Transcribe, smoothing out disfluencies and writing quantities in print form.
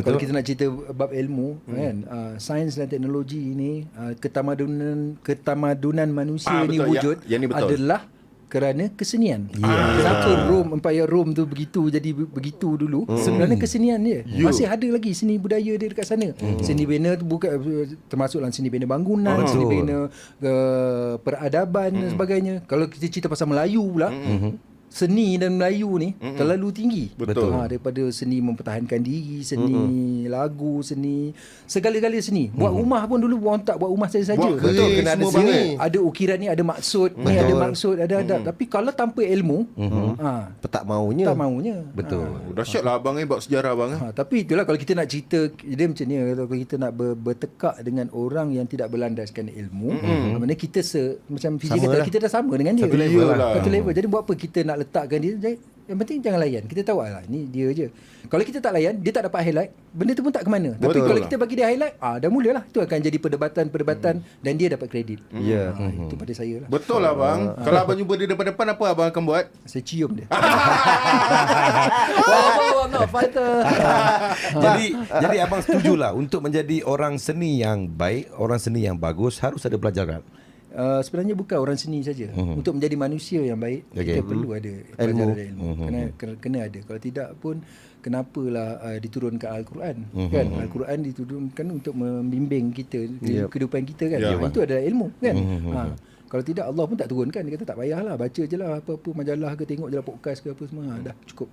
Kalau kita nak cerita bab ilmu kan, sains dan teknologi ni, ketamadunan manusia ni betul. wujud Yang ni betul. adalah kerana kesenian. Kenapa Empayar Rom tu jadi begitu dulu? Kerana kesenian dia. Masih ada lagi seni budaya dia dekat sana. Seni bina tu bukan termasuk dalam seni bina bangunan, seni bina peradaban dan sebagainya. Kalau kita cerita pasal Melayu pula, seni dan Melayu ni terlalu tinggi. Betul. Daripada seni mempertahankan diri, seni lagu, seni segala-gala seni. Buat rumah pun dulu orang tak buat rumah saja-saja. Buat betul, kena ada semua sini. bangun. Ada ukiran ni ada maksud, ni ada maksud, ada adab. Tapi kalau tanpa ilmu, Tak maunya. tak maunya. Betul. Dahsyat lah abang bab sejarah abang. Tapi itulah kalau kita nak cerita dia macam ni, kalau kita nak bertekak dengan orang yang tidak berlandaskan ilmu, maknanya kita macam Fizi kata, lah. kita dah sama dengan dia. Satu level lah. Satu level. Jadi buat apa kita nak letakkan dia? Yang penting jangan layan. Kita tahu lah ni dia je. Kalau kita tak layan, dia tak dapat highlight, benda tu pun tak ke mana. Tapi Betul kalau lah. kita bagi dia highlight, dah mulalah. Itu akan jadi perdebatan dan dia dapat kredit. Ya. Itu pada saya lah. Betul lah abang. Kalau abang jumpa dia depan-depan, apa abang akan buat? Saya cium dia. Wow, not fighter. Jadi abang setujulah untuk menjadi orang seni yang baik, orang seni yang bagus harus ada pelajaran. Sebenarnya bukan orang seni saja. Untuk menjadi manusia yang baik, kita perlu ada pelajaran ilmu. Kena ada. Kalau tidak pun, kenapalah diturunkan Al-Quran. Kan? Al-Quran diturunkan untuk membimbing kita, kehidupan kita kan. Itu adalah ilmu kan. Kalau tidak, Allah pun tak turunkan. Dia kata tak payahlah, baca je lah apa-apa majalah ke, tengok je lah podcast ke apa semua. Dah cukup.